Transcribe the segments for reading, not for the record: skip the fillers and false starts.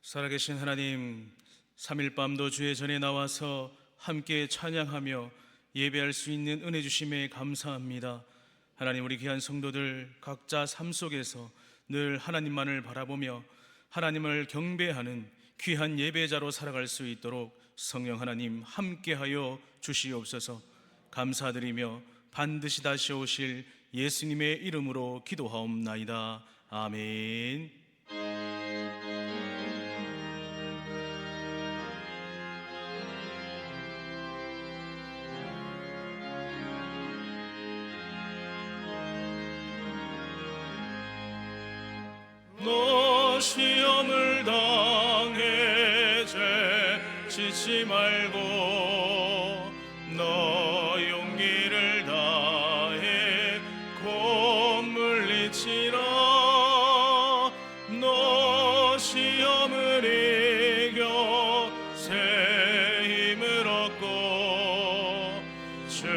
살아계신 하나님, 3일 밤도 주의 전에 나와서 함께 찬양하며 예배할 수 있는 은혜 주심에 감사합니다. 하나님, 우리 귀한 성도들 각자 삶 속에서 늘 하나님만을 바라보며 하나님을 경배하는 귀한 예배자로 살아갈 수 있도록 성령 하나님 함께하여 주시옵소서. 감사드리며 반드시 다시 오실 예수님의 이름으로 기도하옵나이다. 아멘. 너 시험을 당해 지치 말고 너 용기를 다해 곧 물리치라. 너 시험을 이겨 새 힘을 얻고 주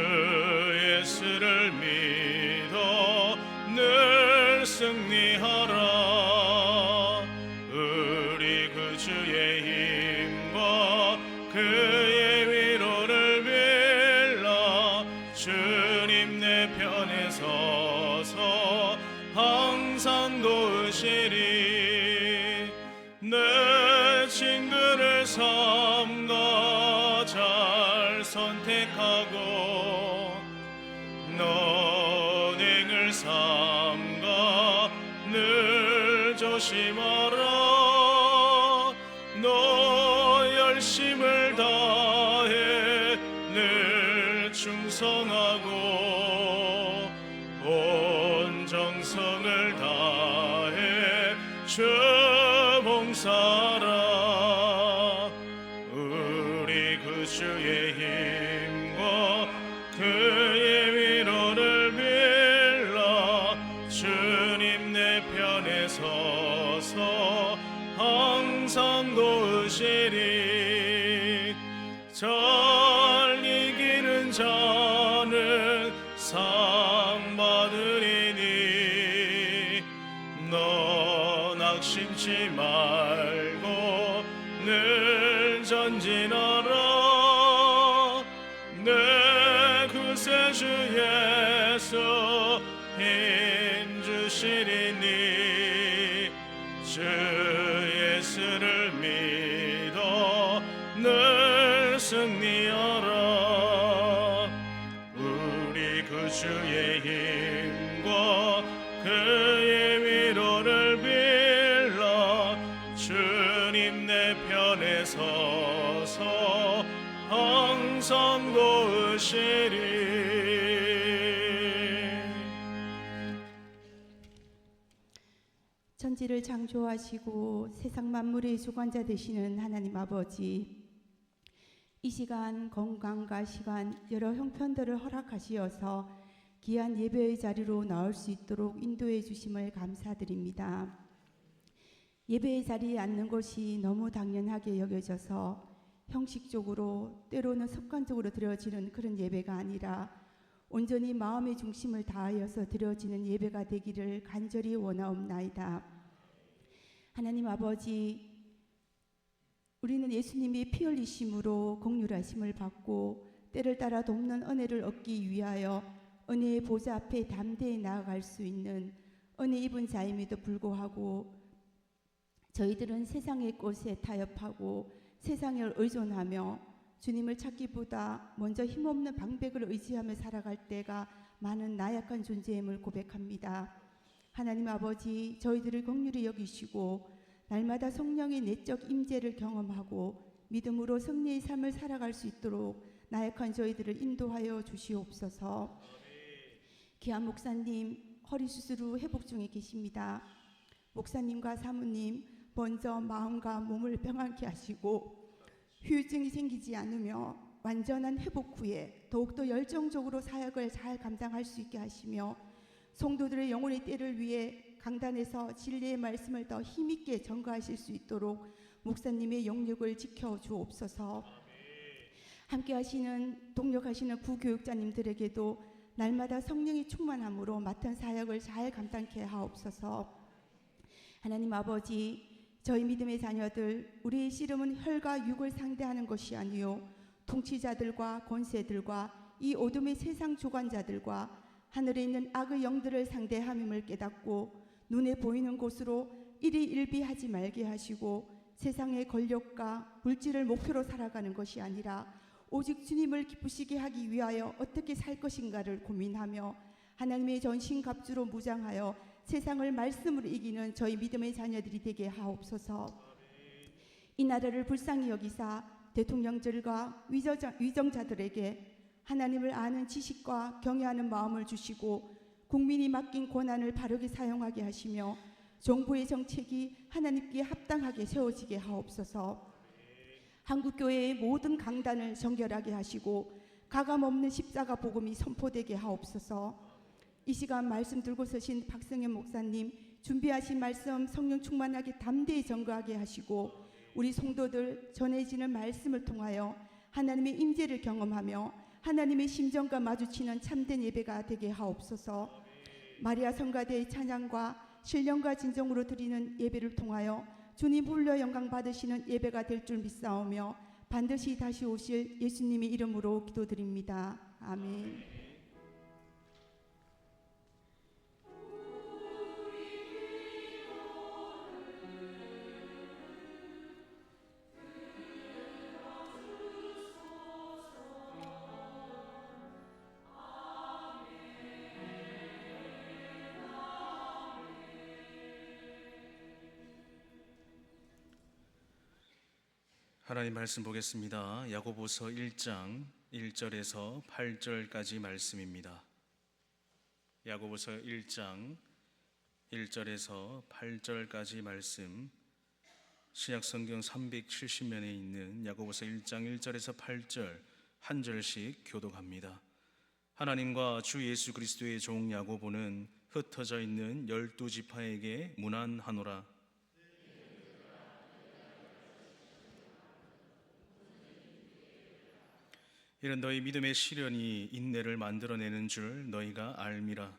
예수를 믿어 늘 승리하라. 그의 위로를 빌라. 주님 내 편에 서서 항상 도우시리. 내 친구를 삼가 잘 선택하고 너행을 삼가 늘 조심하라. 열심을 다해 늘 충성하고 온 정성을 다해 주 봉사하라. 우리 구주의 힘과 그의 위로를 빌라. 주님 내 편에 서서 항상 도우시리. 잘 이기는 자는 상 받으리니 너 낙심치 말고 늘 전진하라. 내 구세주 예수 힘 주시리니 주 예수를 믿어 늘 승리하라. 우리 구주의 힘과 그의 위로를 빌라. 주님 내 편에 서서 항상 도우시리. 천지를 창조하시고 세상 만물의 주관자 되시는 하나님 아버지, 이 시간 건강과 시간 여러 형편들을 허락하시어서 귀한 예배의 자리로 나올 수 있도록 인도해 주심을 감사드립니다. 예배의 자리에 앉는 것이 너무 당연하게 여겨져서 형식적으로 때로는 습관적으로 드려지는 그런 예배가 아니라 온전히 마음의 중심을 다하여서 드려지는 예배가 되기를 간절히 원하옵나이다. 하나님 아버지, 우리는 예수님이 피 흘리심으로 긍휼하심을 받고 때를 따라 돕는 은혜를 얻기 위하여 은혜의 보좌 앞에 담대히 나아갈 수 있는 은혜 입은 자임에도 불구하고 저희들은 세상의 것에 타협하고 세상에 의존하며 주님을 찾기보다 먼저 힘없는 방백을 의지하며 살아갈 때가 많은 나약한 존재임을 고백합니다. 하나님 아버지, 저희들을 긍휼히 여기시고 날마다 성령의 내적 임재를 경험하고 믿음으로 승리의 삶을 살아갈 수 있도록 나약한 저희들을 인도하여 주시옵소서. 귀한 목사님 허리 수술 후 회복 중에 계십니다. 목사님과 사모님 먼저 마음과 몸을 평안케 하시고 후유증이 생기지 않으며 완전한 회복 후에 더욱더 열정적으로 사역을 잘 감당할 수 있게 하시며 성도들의 영혼의 때를 위해 강단에서 진리의 말씀을 더 힘있게 전가하실 수 있도록 목사님의 영역을 지켜주옵소서. 함께 하시는 동력하시는 부교육자님들에게도 날마다 성령의 충만함으로 맡은 사역을 잘 감당케 하옵소서. 하나님 아버지, 저희 믿음의 자녀들, 우리의 씨름은 혈과 육을 상대하는 것이 아니요 통치자들과 권세들과 이 어둠의 세상 주관자들과 하늘에 있는 악의 영들을 상대함임을 깨닫고 눈에 보이는 곳으로 일희일비하지 말게 하시고 세상의 권력과 물질을 목표로 살아가는 것이 아니라 오직 주님을 기쁘시게 하기 위하여 어떻게 살 것인가를 고민하며 하나님의 전신갑주로 무장하여 세상을 말씀으로 이기는 저희 믿음의 자녀들이 되게 하옵소서. 이 나라를 불쌍히 여기사 대통령들과 위정자들에게 하나님을 아는 지식과 경외하는 마음을 주시고 국민이 맡긴 권한을 바르게 사용하게 하시며 정부의 정책이 하나님께 합당하게 세워지게 하옵소서. 한국교회의 모든 강단을 정결하게 하시고 가감없는 십자가 복음이 선포되게 하옵소서. 이 시간 말씀 들고 서신 박성현 목사님 준비하신 말씀 성령 충만하게 담대히 전거하게 하시고 우리 성도들 전해지는 말씀을 통하여 하나님의 임재를 경험하며 하나님의 심정과 마주치는 참된 예배가 되게 하옵소서. 마리아 성가대의 찬양과 신령과 진정으로 드리는 예배를 통하여 주님 홀로 영광 받으시는 예배가 될 줄 믿사오며 반드시 다시 오실 예수님의 이름으로 기도드립니다. 아멘. 하나님 말씀 보겠습니다. 야고보서 1장 1절에서 8절까지 말씀입니다. 야고보서 1장 1절에서 8절까지 말씀, 신약성경 370면에 있는 야고보서 1장 1절에서 8절 한 절씩 교독합니다. 하나님과 주 예수 그리스도의 종 야고보는 흩어져 있는 12지파에게 문안하노라. 이는 너희 믿음의 시련이 인내를 만들어내는 줄 너희가 알미라.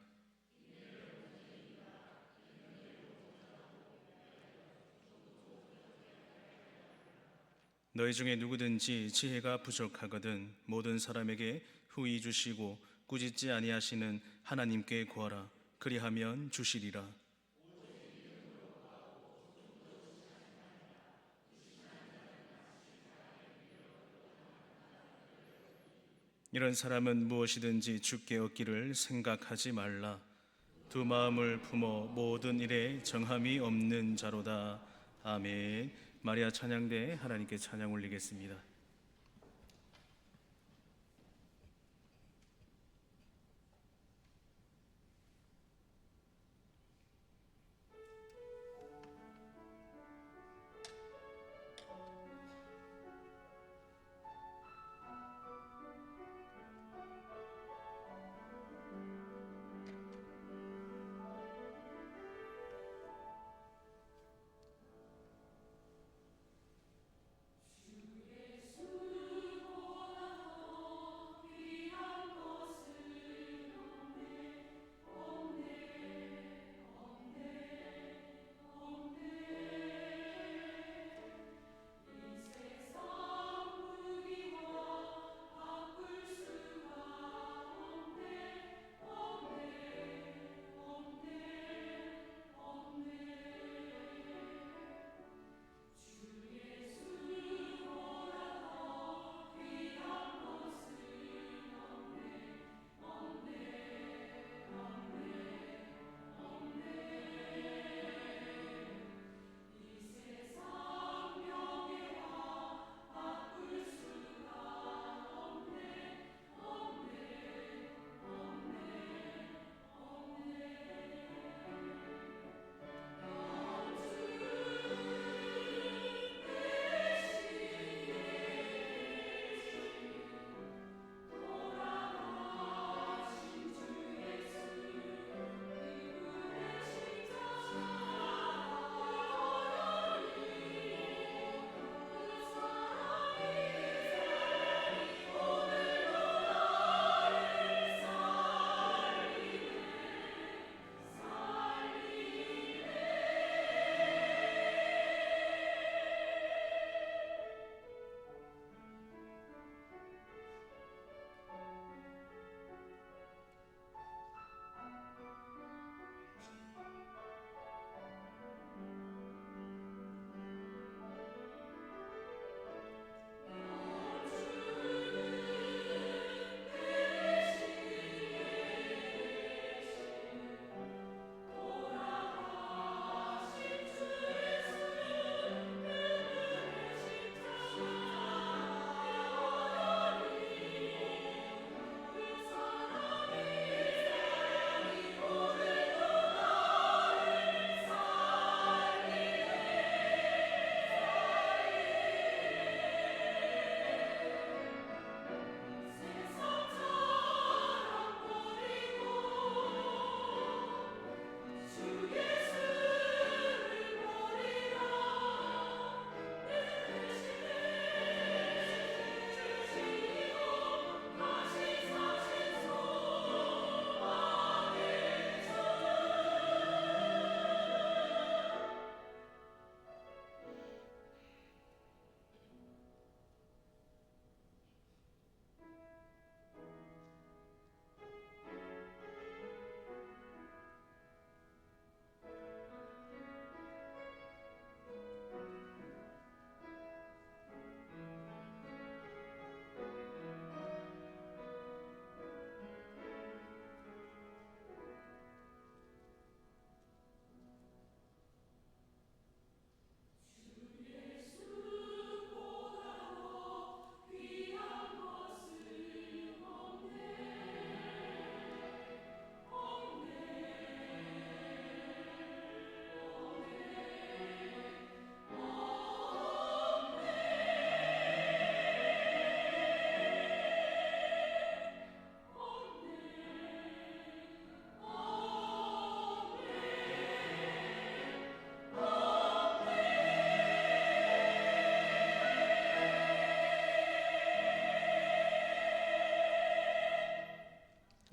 너희 중에 누구든지 지혜가 부족하거든 모든 사람에게 후히 주시고 꾸짖지 아니하시는 하나님께 구하라. 그리하면 주시리라. 이런 사람은 무엇이든지 주께 얻기를 생각하지 말라. 두 마음을 품어 모든 일에 정함이 없는 자로다. 아멘. 마리아 찬양대에 하나님께 찬양 올리겠습니다.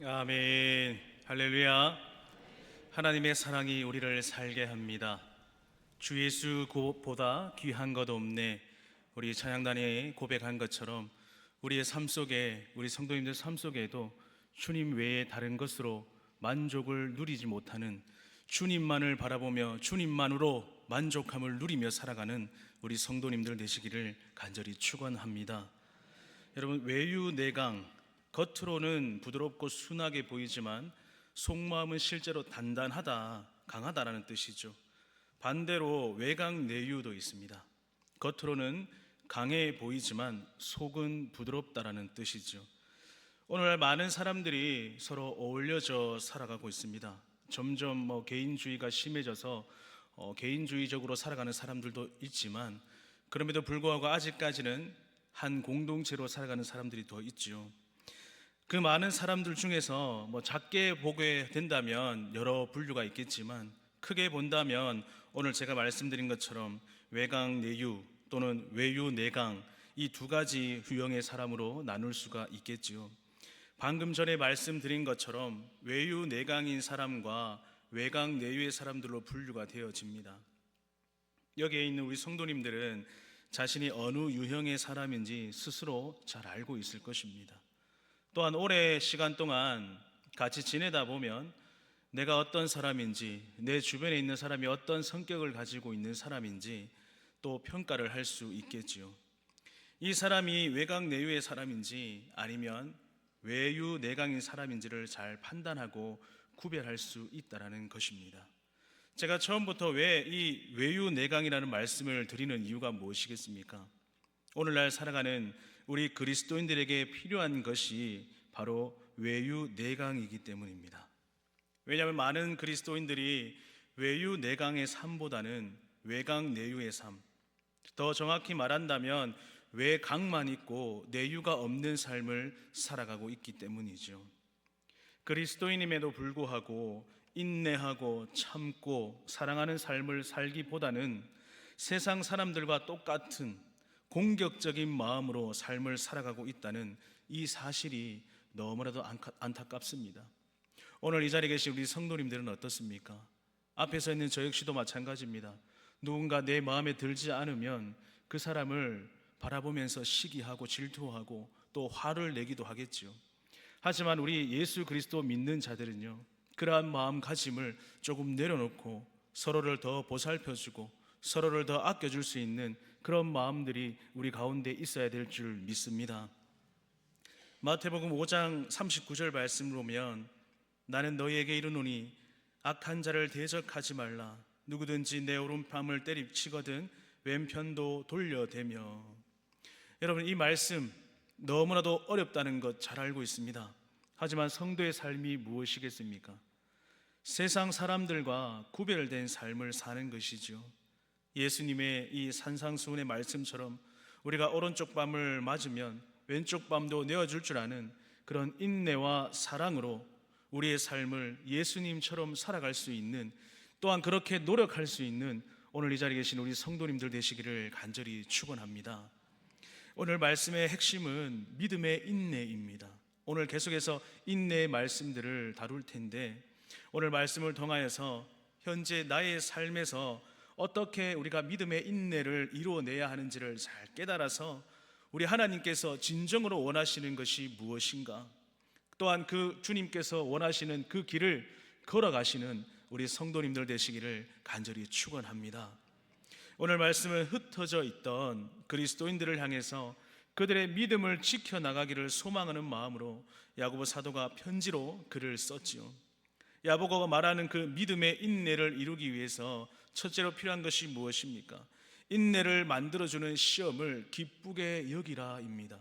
아멘. 할렐루야. 하나님의 사랑이 우리를 살게 합니다. 주 예수보다 귀한 것 없네. 우리 찬양단이 고백한 것처럼 우리의 삶 속에, 우리 성도님들 삶 속에도 주님 외에 다른 것으로 만족을 누리지 못하는, 주님만을 바라보며 주님만으로 만족함을 누리며 살아가는 우리 성도님들 되시기를 간절히 축원합니다. 여러분, 외유내강, 겉으로는 부드럽고 순하게 보이지만 속마음은 실제로 단단하다, 강하다라는 뜻이죠. 반대로 외강내유도 있습니다. 겉으로는 강해 보이지만 속은 부드럽다라는 뜻이죠. 오늘날 많은 사람들이 서로 어울려져 살아가고 있습니다. 점점 개인주의가 심해져서 개인주의적으로 살아가는 사람들도 있지만, 그럼에도 불구하고 아직까지는 한 공동체로 살아가는 사람들이 더 있지요. 그 많은 사람들 중에서 작게 보게 된다면 여러 분류가 있겠지만, 크게 본다면 오늘 제가 말씀드린 것처럼 외강내유 또는 외유내강, 이 두 가지 유형의 사람으로 나눌 수가 있겠지요. 방금 전에 말씀드린 것처럼 외유내강인 사람과 외강내유의 사람들로 분류가 되어집니다. 여기에 있는 우리 성도님들은 자신이 어느 유형의 사람인지 스스로 잘 알고 있을 것입니다. 또한 오래 시간 동안 같이 지내다 보면 내가 어떤 사람인지, 내 주변에 있는 사람이 어떤 성격을 가지고 있는 사람인지 또 평가를 할 수 있겠지요. 이 사람이 외강내유의 사람인지 아니면 외유내강인 사람인지를 잘 판단하고 구별할 수 있다는 것입니다. 제가 처음부터 왜 이 외유내강이라는 말씀을 드리는 이유가 무엇이겠습니까? 오늘날 살아가는 우리 그리스도인들에게 필요한 것이 바로 외유내강이기 때문입니다. 왜냐하면 많은 그리스도인들이 외유내강의 삶보다는 외강내유의 삶, 더 정확히 말한다면 외강만 있고 내유가 없는 삶을 살아가고 있기 때문이죠. 그리스도인임에도 불구하고 인내하고 참고 사랑하는 삶을 살기보다는 세상 사람들과 똑같은 공격적인 마음으로 삶을 살아가고 있다는 이 사실이 너무나도 안타깝습니다. 오늘 이 자리에 계신 우리 성도님들은 어떻습니까? 앞에서 있는 저 역시도 마찬가지입니다. 누군가 내 마음에 들지 않으면 그 사람을 바라보면서 시기하고 질투하고 또 화를 내기도 하겠죠. 하지만 우리 예수 그리스도 믿는 자들은요, 그러한 마음가짐을 조금 내려놓고 서로를 더 보살펴주고 서로를 더 아껴줄 수 있는 그런 마음들이 우리 가운데 있어야 될 줄 믿습니다. 마태복음 5장 39절 말씀을 보면, 나는 너희에게 이르노니 악한 자를 대적하지 말라. 누구든지 내 오른팔을 때리치거든 왼편도 돌려대며. 여러분, 이 말씀 너무나도 어렵다는 것 잘 알고 있습니다. 하지만 성도의 삶이 무엇이겠습니까? 세상 사람들과 구별된 삶을 사는 것이죠. 예수님의 이 산상수훈의 말씀처럼 우리가 오른쪽 뺨을 맞으면 왼쪽 뺨도 내어줄 줄 아는 그런 인내와 사랑으로 우리의 삶을 예수님처럼 살아갈 수 있는, 또한 그렇게 노력할 수 있는 오늘 이 자리에 계신 우리 성도님들 되시기를 간절히 축원합니다. 오늘 말씀의 핵심은 믿음의 인내입니다. 오늘 계속해서 인내의 말씀들을 다룰 텐데, 오늘 말씀을 통하여서 현재 나의 삶에서 어떻게 우리가 믿음의 인내를 이루어내야 하는지를 잘 깨달아서 우리 하나님께서 진정으로 원하시는 것이 무엇인가, 또한 그 주님께서 원하시는 그 길을 걸어가시는 우리 성도님들 되시기를 간절히 축원합니다. 오늘 말씀은 흩어져 있던 그리스도인들을 향해서 그들의 믿음을 지켜나가기를 소망하는 마음으로 야고보 사도가 편지로 글을 썼지요. 야고보가 말하는 그 믿음의 인내를 이루기 위해서 첫째로 필요한 것이 무엇입니까? 인내를 만들어주는 시험을 기쁘게 여기라입니다.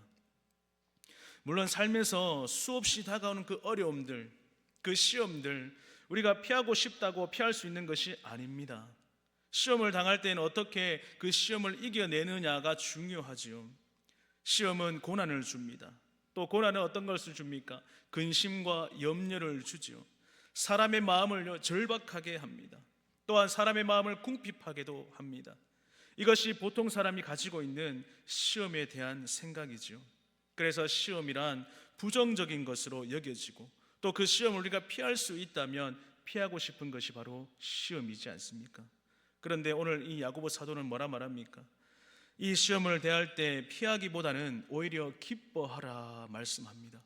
물론 삶에서 수없이 다가오는 그 어려움들, 그 시험들, 우리가 피하고 싶다고 피할 수 있는 것이 아닙니다. 시험을 당할 때는 어떻게 그 시험을 이겨내느냐가 중요하지요. 시험은 고난을 줍니다. 또 고난은 어떤 것을 줍니까? 근심과 염려를 주지요. 사람의 마음을 절박하게 합니다. 또한 사람의 마음을 궁핍하게도 합니다. 이것이 보통 사람이 가지고 있는 시험에 대한 생각이지요. 그래서 시험이란 부정적인 것으로 여겨지고 또 그 시험을 우리가 피할 수 있다면 피하고 싶은 것이 바로 시험이지 않습니까? 그런데 오늘 이 야고보 사도는 뭐라 말합니까? 이 시험을 대할 때 피하기보다는 오히려 기뻐하라 말씀합니다.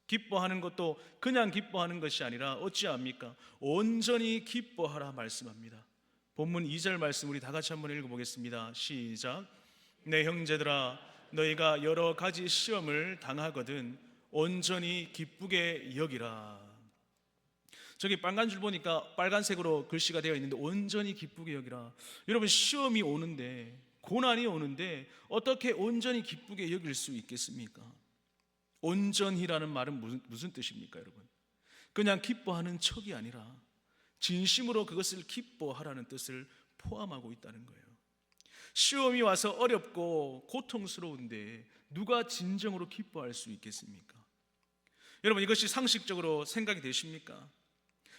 기뻐하는 것도 그냥 기뻐하는 것이 아니라 어찌합니까? 온전히 기뻐하라 말씀합니다. 본문 2절 말씀 우리 다 같이 한번 읽어보겠습니다. 시작. 내 형제들아, 너희가 여러 가지 시험을 당하거든 온전히 기쁘게 여기라. 저기 빨간 줄 보니까 빨간색으로 글씨가 되어 있는데 온전히 기쁘게 여기라. 여러분, 시험이 오는데, 고난이 오는데 어떻게 온전히 기쁘게 여길 수 있겠습니까? 온전히라는 말은 무슨 뜻입니까, 여러분? 그냥 기뻐하는 척이 아니라 진심으로 그것을 기뻐하라는 뜻을 포함하고 있다는 거예요. 시험이 와서 어렵고 고통스러운데 누가 진정으로 기뻐할 수 있겠습니까? 여러분, 이것이 상식적으로 생각이 되십니까?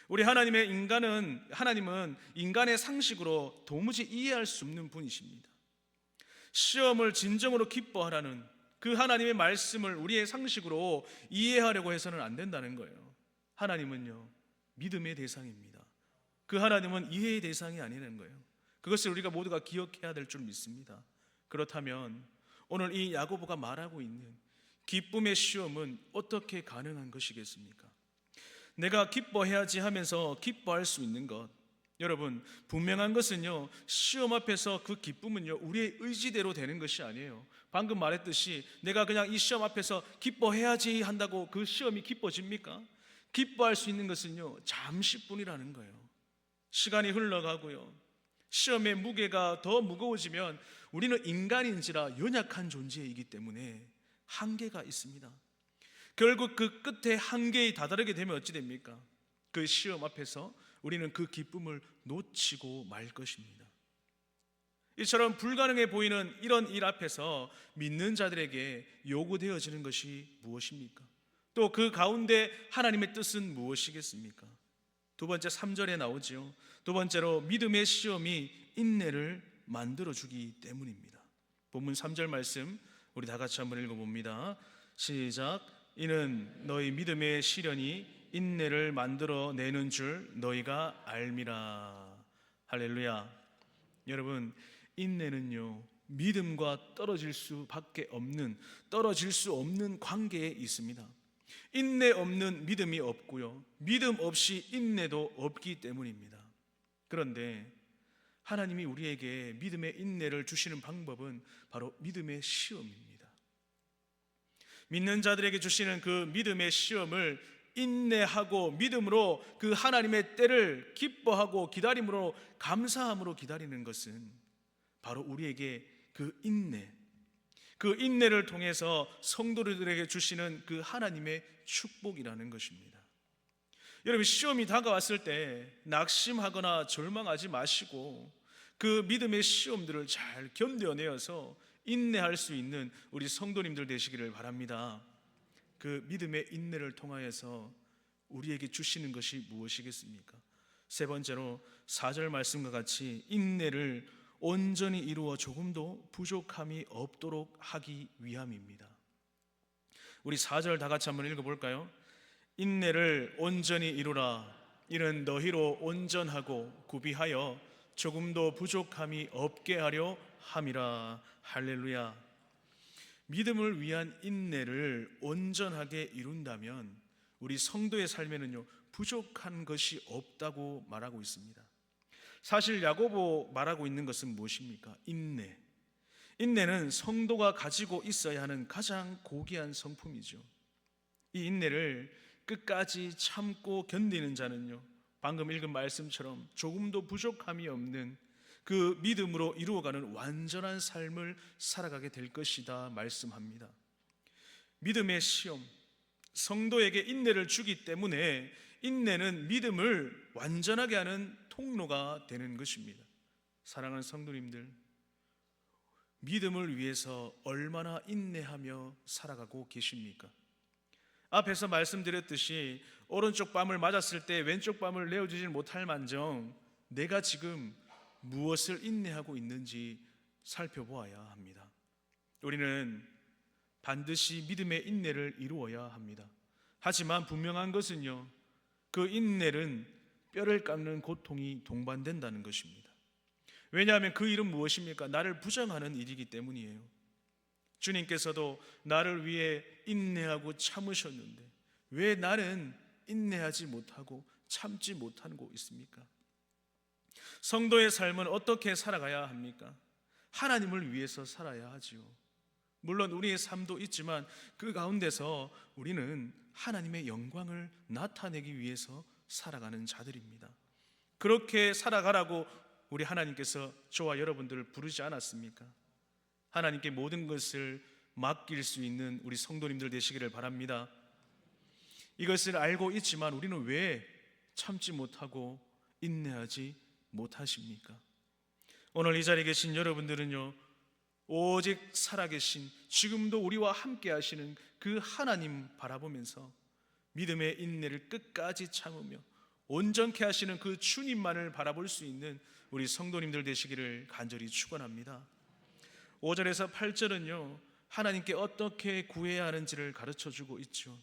우리 하나님은 인간의 상식으로 도무지 이해할 수 없는 분이십니다. 시험을 진정으로 기뻐하라는 그 하나님의 말씀을 우리의 상식으로 이해하려고 해서는 안 된다는 거예요. 하나님은요, 믿음의 대상입니다. 그 하나님은 이해의 대상이 아니라는 거예요. 그것을 우리가 모두가 기억해야 될 줄 믿습니다. 그렇다면 오늘 이 야고보가 말하고 있는 기쁨의 시험은 어떻게 가능한 것이겠습니까? 내가 기뻐해야지 하면서 기뻐할 수 있는 것, 여러분, 분명한 것은요, 시험 앞에서 그 기쁨은요 우리의 의지대로 되는 것이 아니에요. 방금 말했듯이 내가 그냥 이 시험 앞에서 기뻐해야지 한다고 그 시험이 기뻐집니까? 기뻐할 수 있는 것은요 잠시뿐이라는 거예요. 시간이 흘러가고요, 시험의 무게가 더 무거워지면 우리는 인간인지라 연약한 존재이기 때문에 한계가 있습니다. 결국 그 끝에 한계에 다다르게 되면 어찌 됩니까? 그 시험 앞에서 우리는 그 기쁨을 놓치고 말 것입니다. 이처럼 불가능해 보이는 이런 일 앞에서 믿는 자들에게 요구되어지는 것이 무엇입니까? 또 그 가운데 하나님의 뜻은 무엇이겠습니까? 두 번째 3절에 나오지요. 두 번째로 믿음의 시험이 인내를 만들어주기 때문입니다. 본문 3절 말씀 우리 다 같이 한번 읽어봅니다. 시작. 이는 너희 믿음의 시련이 인내를 만들어내는 줄 너희가 알미라. 할렐루야. 여러분, 인내는요 믿음과 떨어질 수 없는 관계에 있습니다. 인내 없는 믿음이 없고요, 믿음 없이 인내도 없기 때문입니다. 그런데 하나님이 우리에게 믿음의 인내를 주시는 방법은 바로 믿음의 시험입니다. 믿는 자들에게 주시는 그 믿음의 시험을 인내하고 믿음으로 그 하나님의 때를 기뻐하고 기다림으로 감사함으로 기다리는 것은 바로 우리에게 그 인내를 통해서 성도들에게 주시는 그 하나님의 축복이라는 것입니다. 여러분, 시험이 다가왔을 때 낙심하거나 절망하지 마시고 그 믿음의 시험들을 잘 견뎌내어서 인내할 수 있는 우리 성도님들 되시기를 바랍니다. 그 믿음의 인내를 통하여서 우리에게 주시는 것이 무엇이겠습니까? 세 번째로 4절 말씀과 같이 인내를 온전히 이루어 조금도 부족함이 없도록 하기 위함입니다. 우리 4절 다 같이 한번 읽어볼까요? 인내를 온전히 이루라. 이는 너희로 온전하고 구비하여 조금도 부족함이 없게 하려 함이라. 할렐루야. 믿음을 위한 인내를 온전하게 이룬다면 우리 성도의 삶에는요 부족한 것이 없다고 말하고 있습니다. 사실 야고보 말하고 있는 것은 무엇입니까? 인내는 성도가 가지고 있어야 하는 가장 고귀한 성품이죠. 이 인내를 끝까지 참고 견디는 자는요, 방금 읽은 말씀처럼 조금도 부족함이 없는 그 믿음으로 이루어가는 완전한 삶을 살아가게 될 것이다 말씀합니다. 믿음의 시험, 성도에게 인내를 주기 때문에 인내는 믿음을 완전하게 하는 통로가 되는 것입니다. 사랑하는 성도님들, 믿음을 위해서 얼마나 인내하며 살아가고 계십니까? 앞에서 말씀드렸듯이 오른쪽 뺨을 맞았을 때 왼쪽 뺨을 내어주지 못할 만정 내가 지금 무엇을 인내하고 있는지 살펴보아야 합니다. 우리는 반드시 믿음의 인내를 이루어야 합니다. 하지만 분명한 것은요, 그 인내는 뼈를 깎는 고통이 동반된다는 것입니다. 왜냐하면 그 일은 무엇입니까? 나를 부정하는 일이기 때문이에요. 주님께서도 나를 위해 인내하고 참으셨는데 왜 나는 인내하지 못하고 참지 못하고 있습니까? 성도의 삶은 어떻게 살아가야 합니까? 하나님을 위해서 살아야 하지요. 물론 우리의 삶도 있지만 그 가운데서 우리는 하나님의 영광을 나타내기 위해서 살아가는 자들입니다. 그렇게 살아가라고 우리 하나님께서 저와 여러분들을 부르지 않았습니까? 하나님께 모든 것을 맡길 수 있는 우리 성도님들 되시기를 바랍니다. 이것을 알고 있지만 우리는 왜 참지 못하고 인내하지 못하십니까? 오늘 이 자리에 계신 여러분들은요, 오직 살아계신 지금도 우리와 함께 하시는 그 하나님 바라보면서 믿음의 인내를 끝까지 참으며 온전케 하시는 그 주님만을 바라볼 수 있는 우리 성도님들 되시기를 간절히 축원합니다. 5절에서 8절은요, 하나님께 어떻게 구해야 하는지를 가르쳐주고 있죠.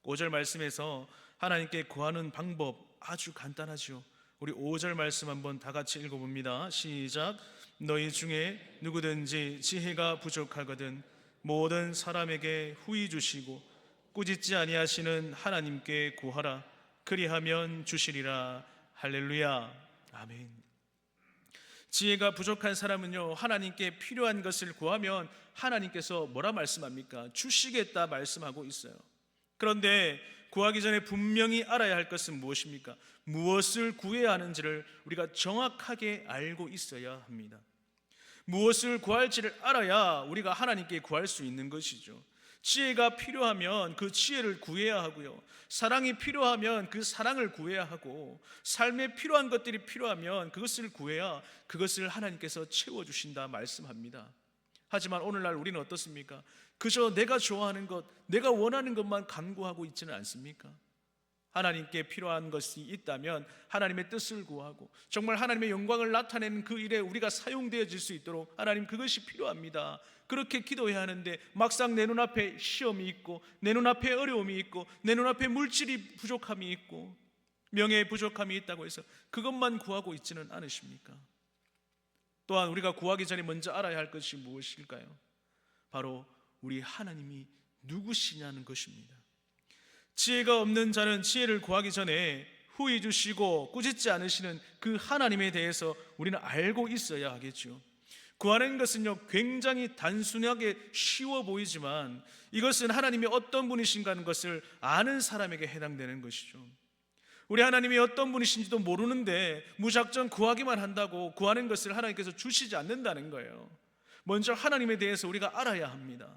5절 말씀에서 하나님께 구하는 방법 아주 간단하죠. 우리 5절 말씀 한번 다 같이 읽어봅니다. 시작. 너희 중에 누구든지 지혜가 부족하거든 모든 사람에게 후히 주시고 꾸짖지 아니하시는 하나님께 구하라. 그리하면 주시리라. 할렐루야. 아멘. 지혜가 부족한 사람은요, 하나님께 필요한 것을 구하면 하나님께서 뭐라 말씀합니까? 주시겠다 말씀하고 있어요. 그런데 구하기 전에 분명히 알아야 할 것은 무엇입니까? 무엇을 구해야 하는지를 우리가 정확하게 알고 있어야 합니다. 무엇을 구할지를 알아야 우리가 하나님께 구할 수 있는 것이죠. 지혜가 필요하면 그 지혜를 구해야 하고요, 사랑이 필요하면 그 사랑을 구해야 하고, 삶에 필요한 것들이 필요하면 그것을 구해야 그것을 하나님께서 채워주신다 말씀합니다. 하지만 오늘날 우리는 어떻습니까? 그저 내가 좋아하는 것, 내가 원하는 것만 간구하고 있지는 않습니까? 하나님께 필요한 것이 있다면 하나님의 뜻을 구하고 정말 하나님의 영광을 나타내는 그 일에 우리가 사용되어질 수 있도록 하나님, 그것이 필요합니다. 그렇게 기도해야 하는데 막상 내 눈앞에 시험이 있고, 내 눈앞에 어려움이 있고, 내 눈앞에 물질이 부족함이 있고, 명예의 부족함이 있다고 해서 그것만 구하고 있지는 않으십니까? 또한 우리가 구하기 전에 먼저 알아야 할 것이 무엇일까요? 바로 우리 하나님이 누구시냐는 것입니다. 지혜가 없는 자는 지혜를 구하기 전에 후히 주시고 꾸짖지 않으시는 그 하나님에 대해서 우리는 알고 있어야 하겠죠. 구하는 것은요, 굉장히 단순하게 쉬워 보이지만 이것은 하나님이 어떤 분이신가 하는 것을 아는 사람에게 해당되는 것이죠. 우리 하나님이 어떤 분이신지도 모르는데 무작정 구하기만 한다고 구하는 것을 하나님께서 주시지 않는다는 거예요. 먼저 하나님에 대해서 우리가 알아야 합니다.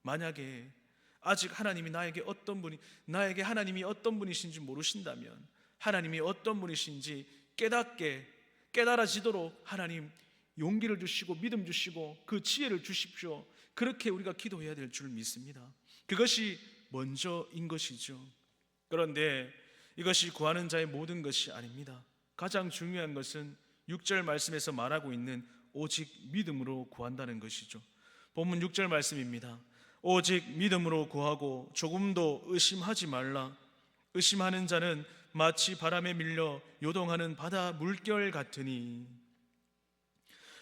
만약에 아직 하나님이 나에게 하나님이 어떤 분이신지 모르신다면 하나님이 어떤 분이신지 깨달아지도록 하나님 용기를 주시고 믿음 주시고 그 지혜를 주십시오. 그렇게 우리가 기도해야 될 줄 믿습니다. 그것이 먼저인 것이죠. 그런데 이것이 구하는 자의 모든 것이 아닙니다. 가장 중요한 것은 6절 말씀에서 말하고 있는 오직 믿음으로 구한다는 것이죠. 본문 6절 말씀입니다. 오직 믿음으로 구하고 조금도 의심하지 말라. 의심하는 자는 마치 바람에 밀려 요동하는 바다 물결 같으니.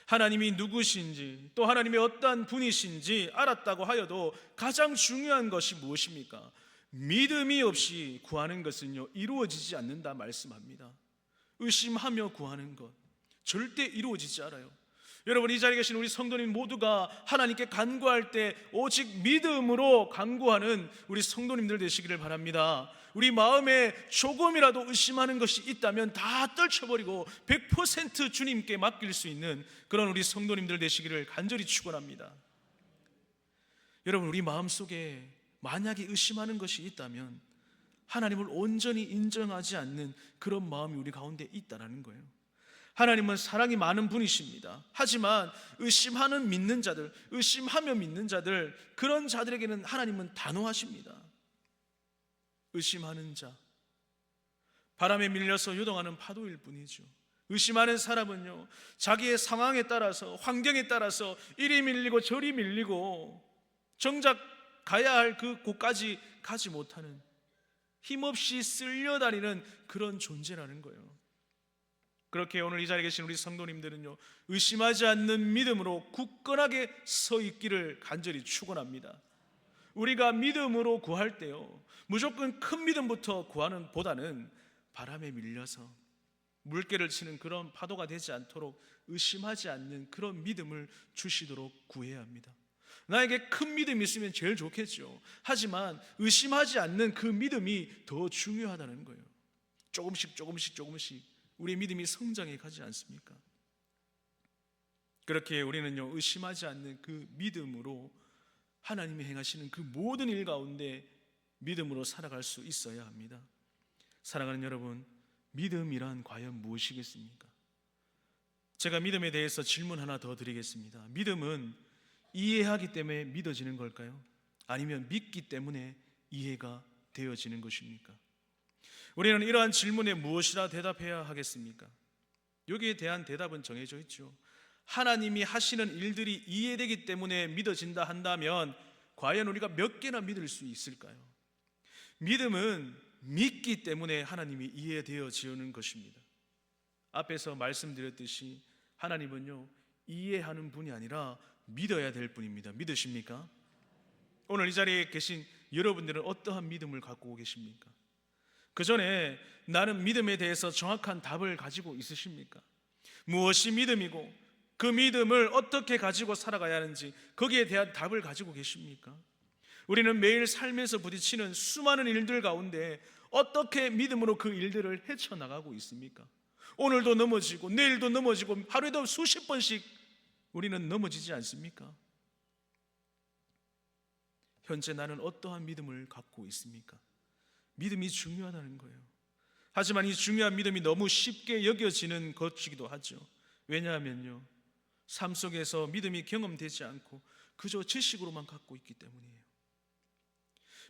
하나님이 누구신지 또 하나님이 어떠한 분이신지 알았다고 하여도 가장 중요한 것이 무엇입니까? 믿음이 없이 구하는 것은요, 이루어지지 않는다 말씀합니다. 의심하며 구하는 것 절대 이루어지지 않아요. 여러분, 이 자리에 계신 우리 성도님 모두가 하나님께 간구할 때 오직 믿음으로 간구하는 우리 성도님들 되시기를 바랍니다. 우리 마음에 조금이라도 의심하는 것이 있다면 다 떨쳐버리고 100% 주님께 맡길 수 있는 그런 우리 성도님들 되시기를 간절히 축원합니다. 여러분, 우리 마음속에 만약에 의심하는 것이 있다면 하나님을 온전히 인정하지 않는 그런 마음이 우리 가운데 있다는 거예요. 하나님은 사랑이 많은 분이십니다. 하지만 의심하는 믿는 자들, 의심하며 믿는 자들, 그런 자들에게는 하나님은 단호하십니다. 의심하는 자, 바람에 밀려서 요동하는 파도일 뿐이죠. 의심하는 사람은요, 자기의 상황에 따라서, 환경에 따라서 이리 밀리고 저리 밀리고 정작 가야 할 그 곳까지 가지 못하는 힘없이 쓸려다니는 그런 존재라는 거예요. 그렇게 오늘 이 자리에 계신 우리 성도님들은요, 의심하지 않는 믿음으로 굳건하게 서 있기를 간절히 축원합니다. 우리가 믿음으로 구할 때요, 무조건 큰 믿음부터 구하는 보다는 바람에 밀려서 물결을 치는 그런 파도가 되지 않도록 의심하지 않는 그런 믿음을 주시도록 구해야 합니다. 나에게 큰 믿음이 있으면 제일 좋겠죠. 하지만 의심하지 않는 그 믿음이 더 중요하다는 거예요. 조금씩 우리의 믿음이 성장해 가지 않습니까? 그렇게 우리는요, 의심하지 않는 그 믿음으로 하나님이 행하시는 그 모든 일 가운데 믿음으로 살아갈 수 있어야 합니다. 사랑하는 여러분, 믿음이란 과연 무엇이겠습니까? 제가 믿음에 대해서 질문 하나 더 드리겠습니다. 믿음은 이해하기 때문에 믿어지는 걸까요? 아니면 믿기 때문에 이해가 되어지는 것입니까? 우리는 이러한 질문에 무엇이라 대답해야 하겠습니까? 여기에 대한 대답은 정해져 있죠. 하나님이 하시는 일들이 이해되기 때문에 믿어진다 한다면 과연 우리가 몇 개나 믿을 수 있을까요? 믿음은 믿기 때문에 하나님이 이해되어지는 것입니다. 앞에서 말씀드렸듯이 하나님은요, 이해하는 분이 아니라 믿어야 될 분입니다. 믿으십니까? 오늘 이 자리에 계신 여러분들은 어떠한 믿음을 갖고 계십니까? 그 전에 나는 믿음에 대해서 정확한 답을 가지고 있으십니까? 무엇이 믿음이고 그 믿음을 어떻게 가지고 살아가야 하는지 거기에 대한 답을 가지고 계십니까? 우리는 매일 삶에서 부딪히는 수많은 일들 가운데 어떻게 믿음으로 그 일들을 헤쳐나가고 있습니까? 오늘도 넘어지고 내일도 넘어지고 하루에도 수십 번씩 우리는 넘어지지 않습니까? 현재 나는 어떠한 믿음을 갖고 있습니까? 믿음이 중요하다는 거예요. 하지만 이 중요한 믿음이 너무 쉽게 여겨지는 것이기도 하죠. 왜냐하면요, 삶 속에서 믿음이 경험되지 않고 그저 지식으로만 갖고 있기 때문이에요.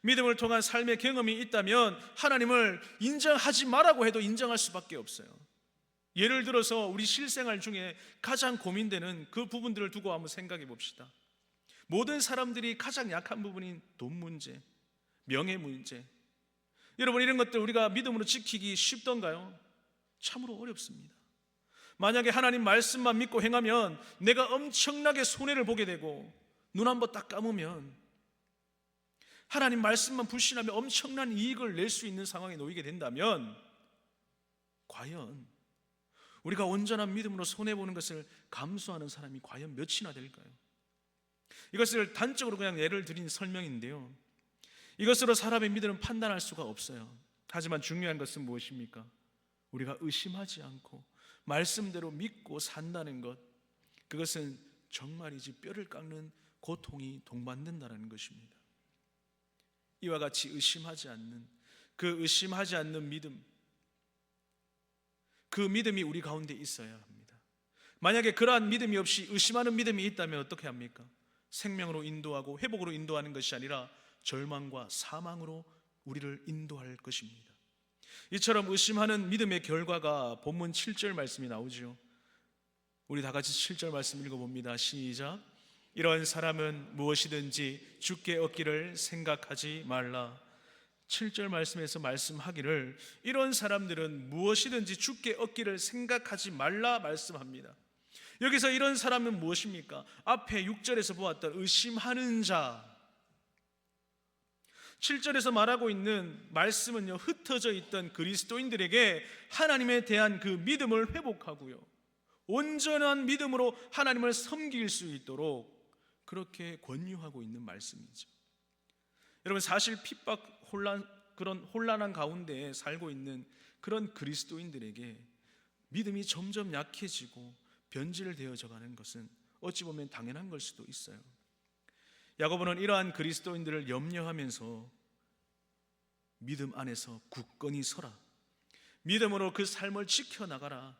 믿음을 통한 삶의 경험이 있다면 하나님을 인정하지 말라고 해도 인정할 수밖에 없어요. 예를 들어서 우리 실생활 중에 가장 고민되는 그 부분들을 두고 한번 생각해 봅시다. 모든 사람들이 가장 약한 부분인 돈 문제, 명예 문제, 여러분, 이런 것들 우리가 믿음으로 지키기 쉽던가요? 참으로 어렵습니다. 만약에 하나님 말씀만 믿고 행하면 내가 엄청나게 손해를 보게 되고 눈 한번 딱 감으면 하나님 말씀만 불신하며 엄청난 이익을 낼 수 있는 상황에 놓이게 된다면 과연 우리가 온전한 믿음으로 손해보는 것을 감수하는 사람이 과연 몇이나 될까요? 이것을 단적으로 그냥 예를 드린 설명인데요, 이것으로 사람의 믿음을 판단할 수가 없어요. 하지만 중요한 것은 무엇입니까? 우리가 의심하지 않고 말씀대로 믿고 산다는 것, 그것은 정말이지 뼈를 깎는 고통이 동반된다는 것입니다. 이와 같이 의심하지 않는 믿음, 그 믿음이 우리 가운데 있어야 합니다. 만약에 그러한 믿음이 없이 의심하는 믿음이 있다면 어떻게 합니까? 생명으로 인도하고 회복으로 인도하는 것이 아니라 절망과 사망으로 우리를 인도할 것입니다. 이처럼 의심하는 믿음의 결과가 본문 7절 말씀이 나오죠. 우리 다 같이 7절 말씀 읽어봅니다. 시작. 이런 사람은 무엇이든지 주께 얻기를 생각하지 말라. 7절 말씀에서 말씀하기를 이런 사람들은 무엇이든지 주께 얻기를 생각하지 말라 말씀합니다. 여기서 이런 사람은 무엇입니까? 앞에 6절에서 보았던 의심하는 자, 7절에서 말하고 있는 말씀은요, 흩어져 있던 그리스도인들에게 하나님에 대한 그 믿음을 회복하고요, 온전한 믿음으로 하나님을 섬길 수 있도록 그렇게 권유하고 있는 말씀이죠. 여러분, 사실 핍박, 그런 혼란한 가운데 살고 있는 그런 그리스도인들에게 믿음이 점점 약해지고 변질되어져 가는 것은 어찌 보면 당연한 걸 수도 있어요. 야고보는 이러한 그리스도인들을 염려하면서 믿음 안에서 굳건히 서라, 믿음으로 그 삶을 지켜나가라,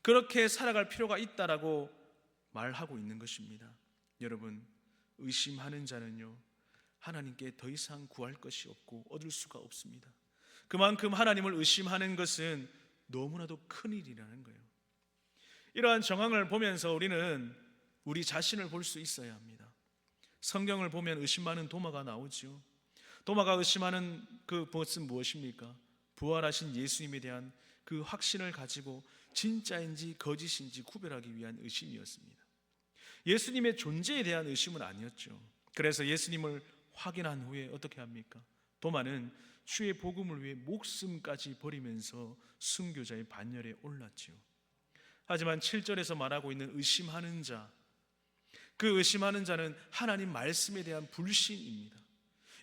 그렇게 살아갈 필요가 있다라고 말하고 있는 것입니다. 여러분, 의심하는 자는요, 하나님께 더 이상 구할 것이 없고 얻을 수가 없습니다. 그만큼 하나님을 의심하는 것은 너무나도 큰 일이라는 거예요. 이러한 정황을 보면서 우리는 우리 자신을 볼 수 있어야 합니다. 성경을 보면 의심 많은 도마가 나오죠. 도마가 의심하는 그것은 무엇입니까? 부활하신 예수님에 대한 그 확신을 가지고 진짜인지 거짓인지 구별하기 위한 의심이었습니다. 예수님의 존재에 대한 의심은 아니었죠. 그래서 예수님을 확인한 후에 어떻게 합니까? 도마는 주의 복음을 위해 목숨까지 버리면서 순교자의 반열에 올랐지요. 하지만 7절에서 말하고 있는 의심하는 자, 그 의심하는 자는 하나님 말씀에 대한 불신입니다.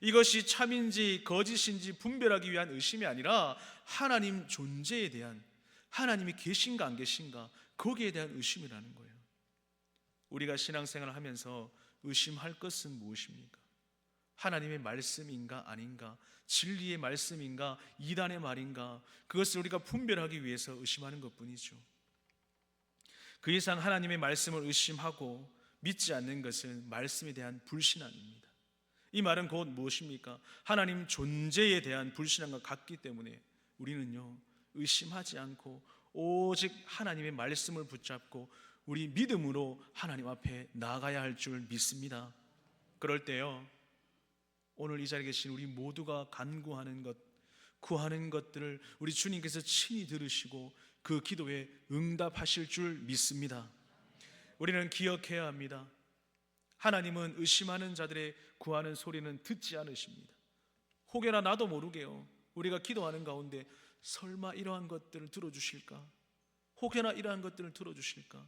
이것이 참인지 거짓인지 분별하기 위한 의심이 아니라 하나님 존재에 대한, 하나님이 계신가 안 계신가, 거기에 대한 의심이라는 거예요. 우리가 신앙생활을 하면서 의심할 것은 무엇입니까? 하나님의 말씀인가 아닌가, 진리의 말씀인가, 이단의 말인가, 그것을 우리가 분별하기 위해서 의심하는 것뿐이죠. 그 이상 하나님의 말씀을 의심하고 믿지 않는 것은 말씀에 대한 불신앙입니다. 이 말은 곧 무엇입니까? 하나님 존재에 대한 불신앙과 같기 때문에 우리는요, 의심하지 않고 오직 하나님의 말씀을 붙잡고 우리 믿음으로 하나님 앞에 나아가야 할 줄 믿습니다. 그럴 때요, 오늘 이 자리에 계신 우리 모두가 간구하는 것, 구하는 것들을 우리 주님께서 친히 들으시고 그 기도에 응답하실 줄 믿습니다. 우리는 기억해야 합니다. 하나님은 의심하는 자들의 구하는 소리는 듣지 않으십니다. 혹여나 나도 모르게요, 우리가 기도하는 가운데 설마 이러한 것들을 들어주실까? 혹여나 이러한 것들을 들어주실까?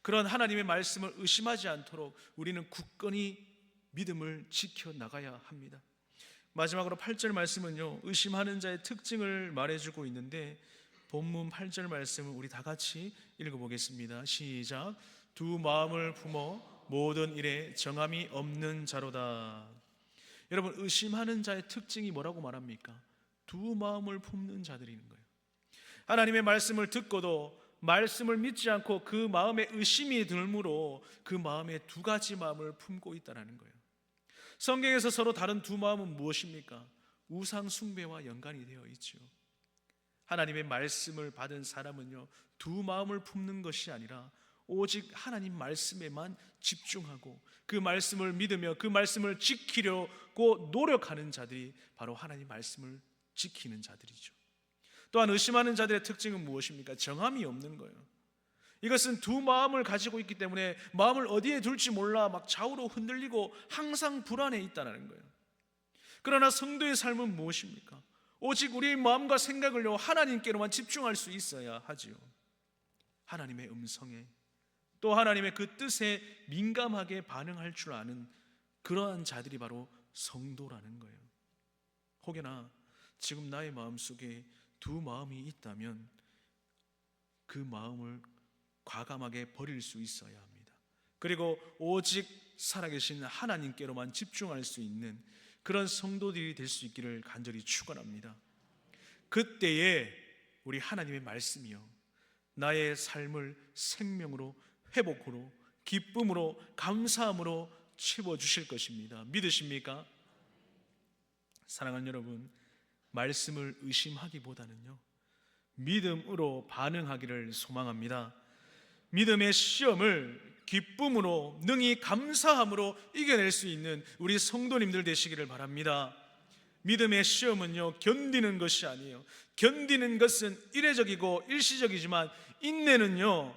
그런 하나님의 말씀을 의심하지 않도록 우리는 굳건히 믿음을 지켜나가야 합니다. 마지막으로 8절 말씀은요, 의심하는 자의 특징을 말해주고 있는데 본문 8절 말씀을 우리 다 같이 읽어보겠습니다. 시작. 두 마음을 품어 모든 일에 정함이 없는 자로다. 여러분, 의심하는 자의 특징이 뭐라고 말합니까? 두 마음을 품는 자들인 거예요. 하나님의 말씀을 듣고도 말씀을 믿지 않고 그 마음에 의심이 들므로 그 마음에 두 가지 마음을 품고 있다는 거예요. 성경에서 서로 다른 두 마음은 무엇입니까? 우상 숭배와 연관이 되어 있죠. 하나님의 말씀을 받은 사람은요, 두 마음을 품는 것이 아니라 오직 하나님 말씀에만 집중하고 그 말씀을 믿으며 그 말씀을 지키려고 노력하는 자들이 바로 하나님 말씀을 지키는 자들이죠. 또한 의심하는 자들의 특징은 무엇입니까? 정함이 없는 거예요. 이것은 두 마음을 가지고 있기 때문에 마음을 어디에 둘지 몰라 막 좌우로 흔들리고 항상 불안해 있다는 거예요. 그러나 성도의 삶은 무엇입니까? 오직 우리의 마음과 생각을요, 하나님께로만 집중할 수 있어야 하지요. 하나님의 음성에, 또 하나님의 그 뜻에 민감하게 반응할 줄 아는 그러한 자들이 바로 성도라는 거예요. 혹여나 지금 나의 마음속에 두 마음이 있다면 그 마음을 과감하게 버릴 수 있어야 합니다. 그리고 오직 살아계신 하나님께로만 집중할 수 있는 그런 성도들이 될 수 있기를 간절히 축원합니다. 그때에 우리 하나님의 말씀이요, 나의 삶을 생명으로, 회복으로, 기쁨으로, 감사함으로 채워주실 것입니다. 믿으십니까? 사랑하는 여러분, 말씀을 의심하기보다는요, 믿음으로 반응하기를 소망합니다. 믿음의 시험을 기쁨으로, 능히 감사함으로 이겨낼 수 있는 우리 성도님들 되시기를 바랍니다. 믿음의 시험은요, 견디는 것이 아니에요. 견디는 것은 이례적이고 일시적이지만 인내는요,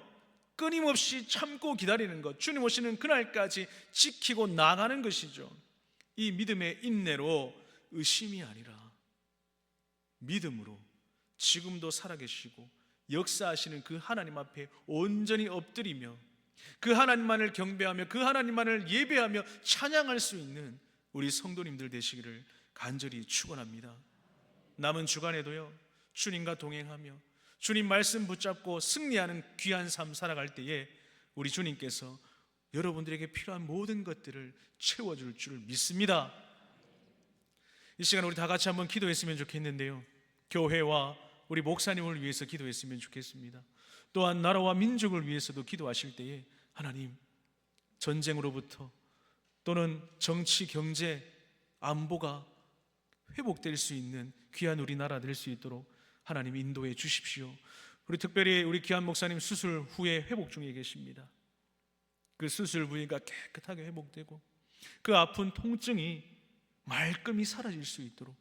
끊임없이 참고 기다리는 것, 주님 오시는 그날까지 지키고 나가는 것이죠. 이 믿음의 인내로 의심이 아니라 믿음으로 지금도 살아계시고 역사하시는 그 하나님 앞에 온전히 엎드리며 그 하나님만을 경배하며 그 하나님만을 예배하며 찬양할 수 있는 우리 성도님들 되시기를 간절히 축원합니다. 남은 주간에도요, 주님과 동행하며 주님 말씀 붙잡고 승리하는 귀한 삶 살아갈 때에 우리 주님께서 여러분들에게 필요한 모든 것들을 채워줄 줄 믿습니다. 이 시간 우리 다 같이 한번 기도했으면 좋겠는데요, 교회와 우리 목사님을 위해서 기도했으면 좋겠습니다. 또한 나라와 민족을 위해서도 기도하실 때에 하나님, 전쟁으로부터 또는 정치, 경제, 안보가 회복될 수 있는 귀한 우리나라 될 수 있도록 하나님 인도해 주십시오. 우리 특별히 우리 귀한 목사님 수술 후에 회복 중에 계십니다. 그 수술 부위가 깨끗하게 회복되고 그 아픈 통증이 말끔히 사라질 수 있도록,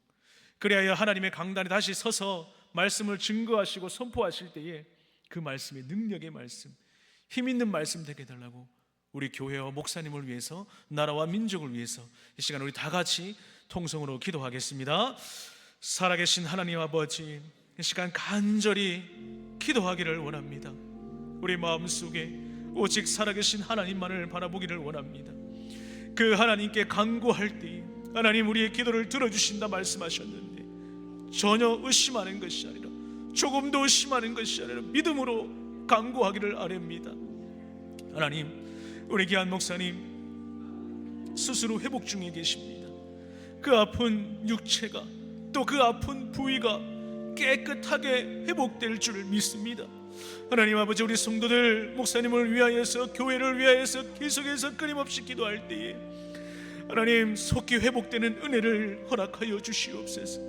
그리하여 하나님의 강단에 다시 서서 말씀을 증거하시고 선포하실 때에 그 말씀의 능력의 말씀, 힘 있는 말씀 되게 해달라고 우리 교회와 목사님을 위해서, 나라와 민족을 위해서 이 시간 우리 다 같이 통성으로 기도하겠습니다. 살아계신 하나님 아버지, 이 시간 간절히 기도하기를 원합니다. 우리 마음속에 오직 살아계신 하나님만을 바라보기를 원합니다. 그 하나님께 간구할 때 하나님 우리의 기도를 들어주신다 말씀하셨는데, 전혀 의심하는 것이 아니라, 조금도 의심하는 것이 아니라 믿음으로 간구하기를 아뢰옵니다. 하나님, 우리 귀한 목사님 스스로 회복 중에 계십니다. 그 아픈 육체가, 또 그 아픈 부위가 깨끗하게 회복될 줄 믿습니다. 하나님 아버지, 우리 성도들 목사님을 위하여서, 교회를 위하여서 계속해서 끊임없이 기도할 때에 하나님 속히 회복되는 은혜를 허락하여 주시옵소서.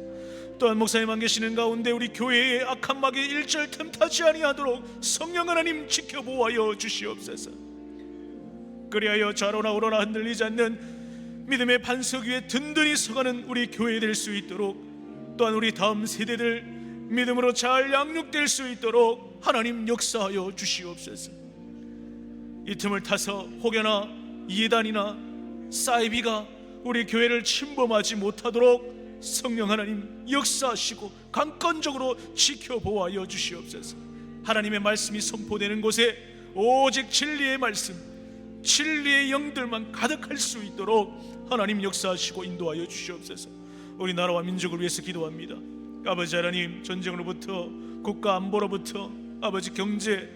또한 목사님 안 계시는 가운데 우리 교회의 악한 마귀 일절 틈타지 아니하도록 성령 하나님 지켜보아여 주시옵소서. 그리하여 좌로나 우로나 흔들리지 않는 믿음의 반석 위에 든든히 서가는 우리 교회 될 수 있도록, 또한 우리 다음 세대들 믿음으로 잘 양육될 수 있도록 하나님 역사하여 주시옵소서. 이 틈을 타서 혹여나 이단이나 사이비가 우리 교회를 침범하지 못하도록 성령 하나님 역사하시고 강권적으로 지켜보아여 주시옵소서. 하나님의 말씀이 선포되는 곳에 오직 진리의 말씀, 진리의 영들만 가득할 수 있도록 하나님 역사하시고 인도하여 주시옵소서. 우리 나라와 민족을 위해서 기도합니다. 아버지 하나님, 전쟁으로부터, 국가 안보로부터, 아버지 경제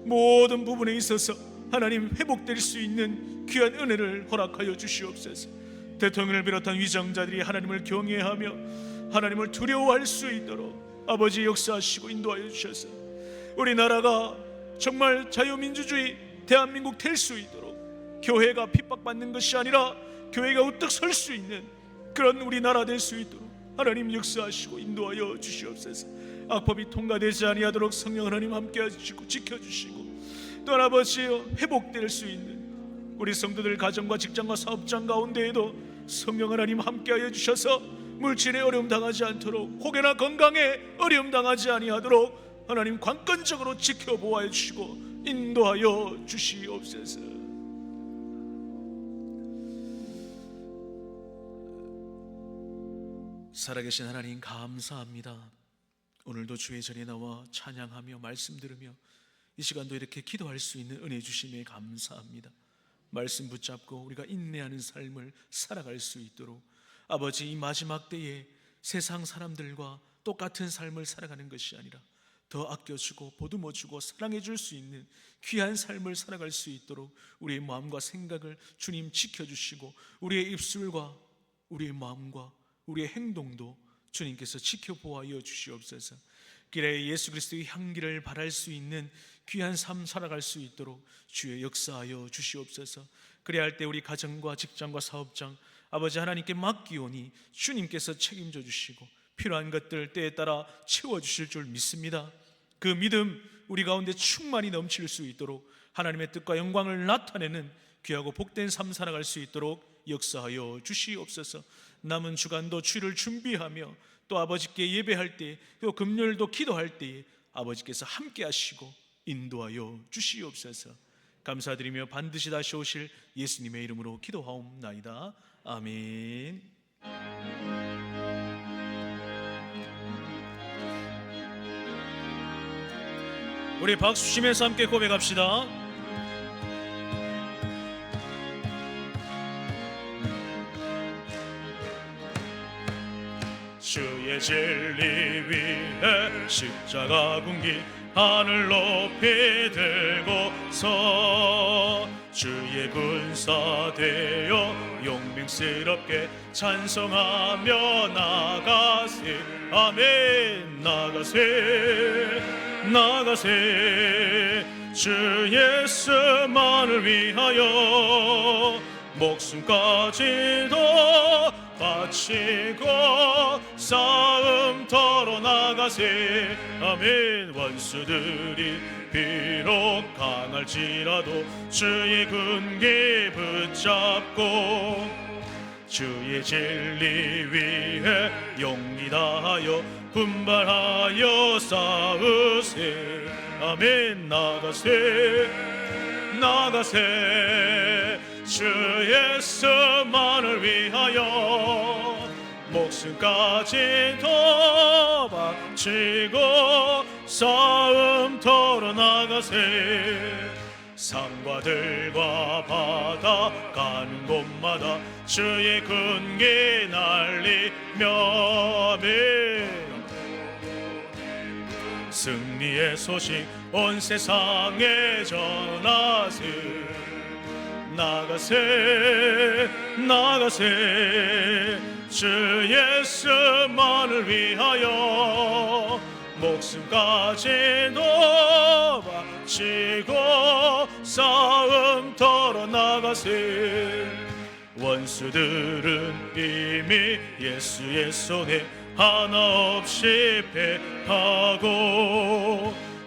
모든 부분에 있어서 하나님 회복될 수 있는 귀한 은혜를 허락하여 주시옵소서. 대통령을 비롯한 위정자들이 하나님을 경외하며 하나님을 두려워할 수 있도록 아버지 역사하시고 인도하여 주셔서 우리 나라가 정말 자유민주주의 대한민국 될 수 있도록, 교회가 핍박받는 것이 아니라 교회가 우뚝 설 수 있는 그런 우리 나라 될 수 있도록 하나님 역사하시고 인도하여 주시옵소서. 악법이 통과되지 아니하도록 성령 하나님 함께 하시고 지켜주시고, 또한 아버지 회복될 수 있는 우리 성도들 가정과 직장과 사업장 가운데에도 성령 하나님 함께하여 주셔서 물질에 어려움 당하지 않도록, 혹여나 건강에 어려움 당하지 아니하도록 하나님 관건적으로 지켜보아 주시고 인도하여 주시옵소서. 살아계신 하나님 감사합니다. 오늘도 주의 전에 나와 찬양하며 말씀 들으며 이 시간도 이렇게 기도할 수 있는 은혜 주심에 감사합니다. 말씀 붙잡고 우리가 인내하는 삶을 살아갈 수 있도록 아버지, 이 마지막 때에 세상 사람들과 똑같은 삶을 살아가는 것이 아니라 더 아껴주고 보듬어주고 사랑해줄 수 있는 귀한 삶을 살아갈 수 있도록 우리의 마음과 생각을 주님 지켜주시고, 우리의 입술과 우리의 마음과 우리의 행동도 주님께서 지켜보아여 주시옵소서. 길에 예수 그리스도의 향기를 발할 수 있는 귀한 삶 살아갈 수 있도록 주의 역사하여 주시옵소서. 그래야 할 때 우리 가정과 직장과 사업장 아버지 하나님께 맡기오니 주님께서 책임져 주시고 필요한 것들 때에 따라 채워주실 줄 믿습니다. 그 믿음 우리 가운데 충만히 넘칠 수 있도록 하나님의 뜻과 영광을 나타내는 귀하고 복된 삶 살아갈 수 있도록 역사하여 주시옵소서. 남은 주간도 주일을 준비하며 또 아버지께 예배할 때, 또 금요일도 기도할 때에 아버지께서 함께 하시고 인도하여 주시옵소서. 감사드리며 반드시 다시 오실 예수님의 이름으로 기도하옵나이다. 아멘. 우리 박수 치면서 함께 고백합시다. 주의 진리 위에 십자가 군기 하늘 높이 들고서 주의 군사 되어 용맹스럽게 찬송하며 나가세. 아멘. 나가세 나가세. 주 예수만을 위하여 목숨까지도 바치고 싸움터로 나가세. 아멘. 원수들이 비록 강할지라도 주의 군기 붙잡고 주의 진리 위해 용기 다하여 분발하여 싸우세. 아멘. 나가세 주 예수만을 위하여 목숨까지도 바치고 싸움터로 나가세. 산과 들과 바다 가는 곳마다 주의 군기 날리며 승리의 소식 온 세상에 전하세. 나가세 주 예수만을 위하여 목숨까지도 바치고 싸움터로 나가세. 원수들은 이미 예수의 손에 하나 없이 패하고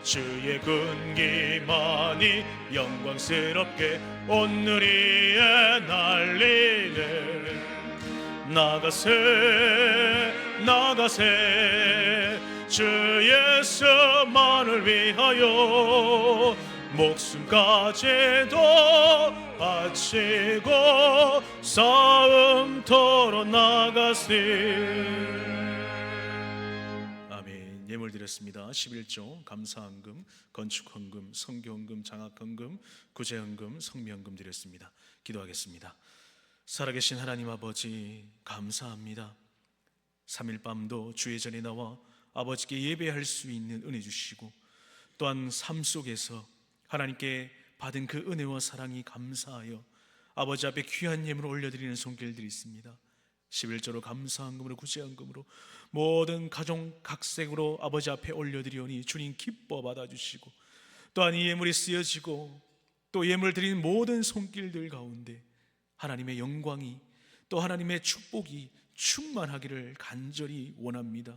주의 군기만이 영광스럽게 온 누리에 날리네. 나가세 주 예수만을 위하여 목숨까지도 바치고 싸움터로 나가세. 아멘. 예물 드렸습니다. 11조 감사헌금, 건축헌금, 선교헌금, 장학헌금, 구제헌금, 성미헌금 드렸습니다. 기도하겠습니다. 살아계신 하나님 아버지, 감사합니다. 3일 밤도 주의 전에 나와 아버지께 예배할 수 있는 은혜 주시고, 또한 삶 속에서 하나님께 받은 그 은혜와 사랑이 감사하여 아버지 앞에 귀한 예물을 올려드리는 손길들이 있습니다. 11조로 감사헌금으로, 구제헌금으로 모든 가정 각색으로 아버지 앞에 올려드리오니 주님 기뻐 받아주시고, 또한 이 예물이 쓰여지고 또 예물 드리는 모든 손길들 가운데 하나님의 영광이, 또 하나님의 축복이 충만하기를 간절히 원합니다.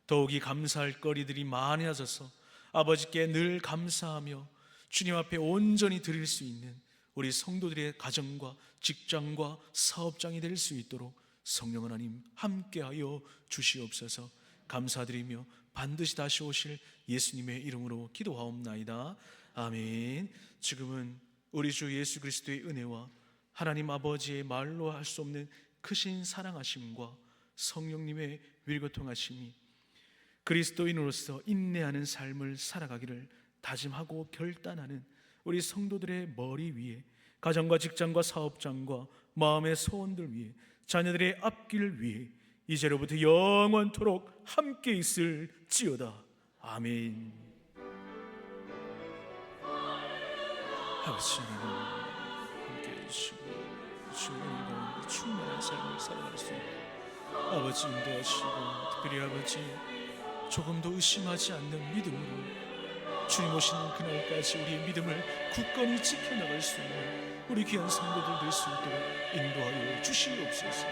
더욱이 감사할 거리들이 많아져서 아버지께 늘 감사하며 주님 앞에 온전히 드릴 수 있는 우리 성도들의 가정과 직장과 사업장이 될 수 있도록 성령 하나님 함께하여 주시옵소서. 감사드리며 반드시 다시 오실 예수님의 이름으로 기도하옵나이다. 아멘. 지금은 우리 주 예수 그리스도의 은혜와 하나님 아버지의 말로 할 수 없는 크신 사랑하심과 성령님의 위로통하심이 그리스도인으로서 인내하는 삶을 살아가기를 다짐하고 결단하는 우리 성도들의 머리 위에, 가정과 직장과 사업장과 마음의 소원들 위에, 자녀들의 앞길 위에 이제로부터 영원토록 함께 있을지어다. 아멘. 아버지 하나님 함께 해주시고 주의 은혜 가운데 충만한 삶을 살아갈 수 있도록 아버지 인도하시고, 특별히 아버지 조금도 의심하지 않는 믿음으로 주님 오시는 그날까지 우리의 믿음을 굳건히 지켜나갈 수 있는 우리 귀한 성도들 될 수 있도록 인도하여 주시옵소서.